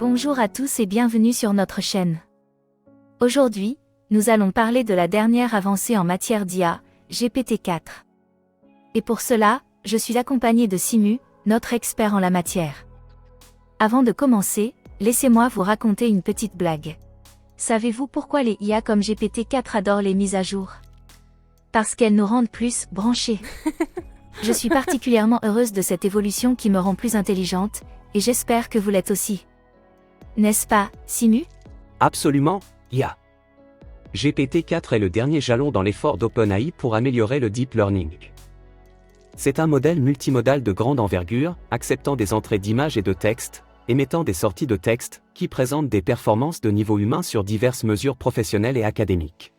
Bonjour à tous et bienvenue sur notre chaîne. Aujourd'hui, nous allons parler de la dernière avancée en matière d'IA, GPT-4. Et pour cela, je suis accompagné de Simu, notre expert en la matière. Avant de commencer, laissez-moi vous raconter une petite blague. Savez-vous pourquoi les IA comme GPT-4 adorent les mises à jour? Parce qu'elles nous rendent plus branchés. Je suis particulièrement heureuse de cette évolution qui me rend plus intelligente, et j'espère que vous l'êtes aussi. N'est-ce pas, Simu? Absolument, IA. GPT-4 est le dernier jalon dans l'effort d'OpenAI pour améliorer le deep learning. C'est un modèle multimodal de grande envergure, acceptant des entrées d'images et de texte, émettant des sorties de texte, qui présentent des performances de niveau humain sur diverses mesures professionnelles et académiques.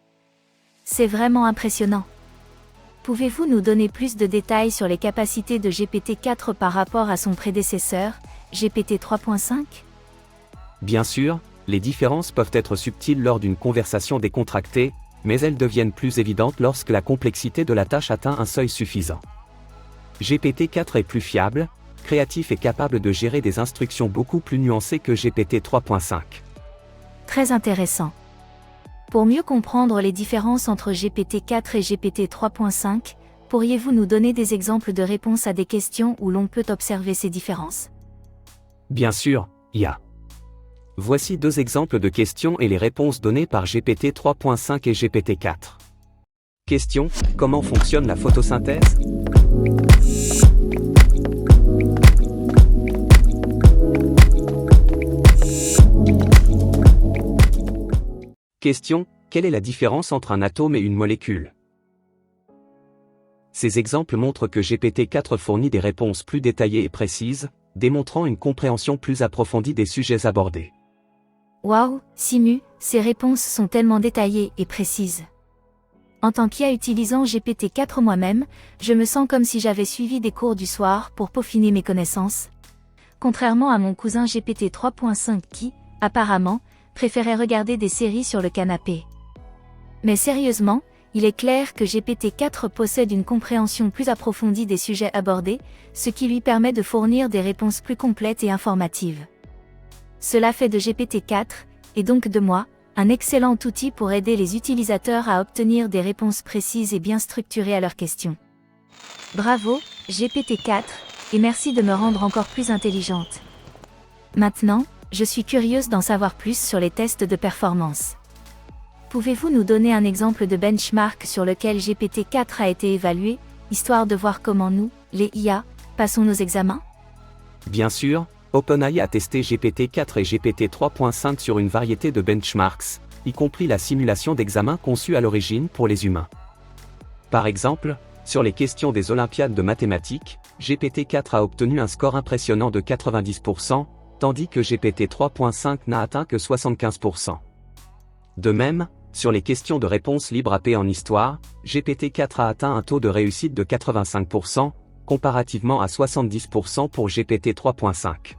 C'est vraiment impressionnant. Pouvez-vous nous donner plus de détails sur les capacités de GPT-4 par rapport à son prédécesseur, GPT 3.5? Bien sûr, les différences peuvent être subtiles lors d'une conversation décontractée, mais elles deviennent plus évidentes lorsque la complexité de la tâche atteint un seuil suffisant. GPT-4 est plus fiable, créatif et capable de gérer des instructions beaucoup plus nuancées que GPT 3.5. Très intéressant. Pour mieux comprendre les différences entre GPT-4 et GPT 3.5, pourriez-vous nous donner des exemples de réponses à des questions où l'on peut observer ces différences? Bien sûr, IA. Voici deux exemples de questions et les réponses données par GPT 3.5 et GPT-4. Question: comment fonctionne la photosynthèse? Question: quelle est la différence entre un atome et une molécule? Ces exemples montrent que GPT-4 fournit des réponses plus détaillées et précises, démontrant une compréhension plus approfondie des sujets abordés. Waouh, Simu, ces réponses sont tellement détaillées et précises. En tant qu'IA utilisant GPT-4 moi-même, je me sens comme si j'avais suivi des cours du soir pour peaufiner mes connaissances. Contrairement à mon cousin GPT 3.5 qui, apparemment, préférait regarder des séries sur le canapé. Mais sérieusement, il est clair que GPT-4 possède une compréhension plus approfondie des sujets abordés, ce qui lui permet de fournir des réponses plus complètes et informatives. Cela fait de GPT-4, et donc de moi, un excellent outil pour aider les utilisateurs à obtenir des réponses précises et bien structurées à leurs questions. Bravo, GPT-4, et merci de me rendre encore plus intelligente. Maintenant, je suis curieuse d'en savoir plus sur les tests de performance. Pouvez-vous nous donner un exemple de benchmark sur lequel GPT-4 a été évalué, histoire de voir comment nous, les IA, passons nos examens? Bien sûr, OpenAI a testé GPT-4 et GPT 3.5 sur une variété de benchmarks, y compris la simulation d'examen conçue à l'origine pour les humains. Par exemple, sur les questions des Olympiades de mathématiques, GPT-4 a obtenu un score impressionnant de 90%, tandis que GPT 3.5 n'a atteint que 75%. De même, sur les questions de réponse libre AP en histoire, GPT-4 a atteint un taux de réussite de 85%, comparativement à 70% pour GPT 3.5.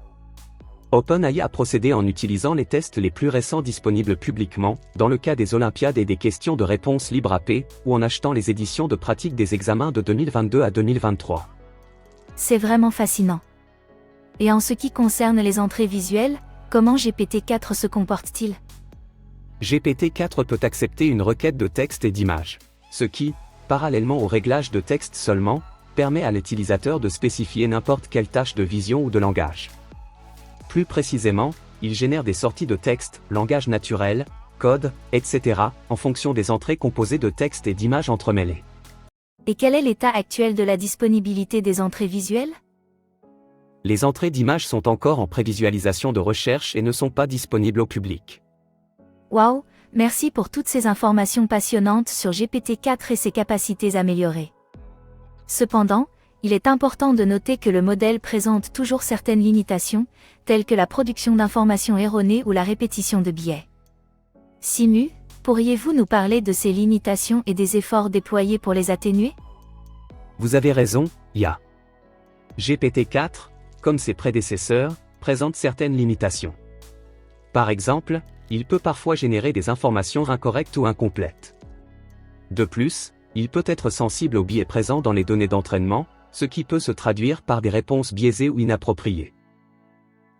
OpenAI a procédé en utilisant les tests les plus récents disponibles publiquement, dans le cas des Olympiades et des questions de réponse libre AP, ou en achetant les éditions de pratique des examens de 2022 à 2023. C'est vraiment fascinant. Et en ce qui concerne les entrées visuelles, comment GPT-4 se comporte-t-il? GPT-4 peut accepter une requête de texte et d'image, ce qui, parallèlement au réglage de texte seulement, permet à l'utilisateur de spécifier n'importe quelle tâche de vision ou de langage. Plus précisément, il génère des sorties de texte, langage naturel, code, etc., en fonction des entrées composées de texte et d'images entremêlées. Et quel est l'état actuel de la disponibilité des entrées visuelles? Les entrées d'images sont encore en prévisualisation de recherche et ne sont pas disponibles au public. Waouh, merci pour toutes ces informations passionnantes sur GPT-4 et ses capacités améliorées. Cependant, il est important de noter que le modèle présente toujours certaines limitations, telles que la production d'informations erronées ou la répétition de biais. Simu, pourriez-vous nous parler de ces limitations et des efforts déployés pour les atténuer? Vous avez raison, IA. GPT-4, comme ses prédécesseurs, présente certaines limitations. Par exemple, il peut parfois générer des informations incorrectes ou incomplètes. De plus, il peut être sensible aux biais présents dans les données d'entraînement, ce qui peut se traduire par des réponses biaisées ou inappropriées.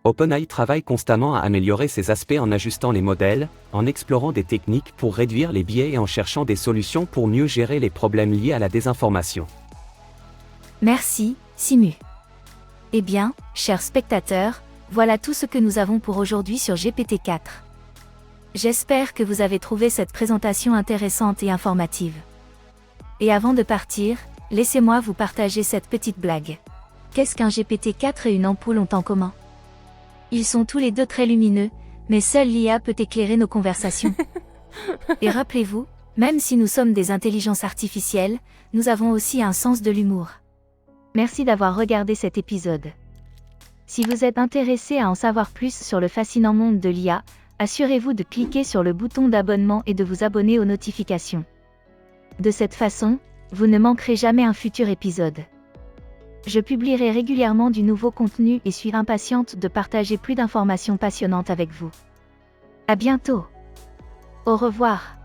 OpenAI travaille constamment à améliorer ces aspects en ajustant les modèles, en explorant des techniques pour réduire les biais et en cherchant des solutions pour mieux gérer les problèmes liés à la désinformation. Merci, Simu. Eh bien, chers spectateurs, voilà tout ce que nous avons pour aujourd'hui sur GPT-4. J'espère que vous avez trouvé cette présentation intéressante et informative. Et avant de partir, laissez-moi vous partager cette petite blague. Qu'est-ce qu'un GPT-4 et une ampoule ont en commun? Ils sont tous les deux très lumineux, mais seule l'IA peut éclairer nos conversations. Et rappelez-vous, même si nous sommes des intelligences artificielles, nous avons aussi un sens de l'humour. Merci d'avoir regardé cet épisode. Si vous êtes intéressé à en savoir plus sur le fascinant monde de l'IA, assurez-vous de cliquer sur le bouton d'abonnement et de vous abonner aux notifications. De cette façon, vous ne manquerez jamais un futur épisode. Je publierai régulièrement du nouveau contenu et suis impatiente de partager plus d'informations passionnantes avec vous. À bientôt. Au revoir.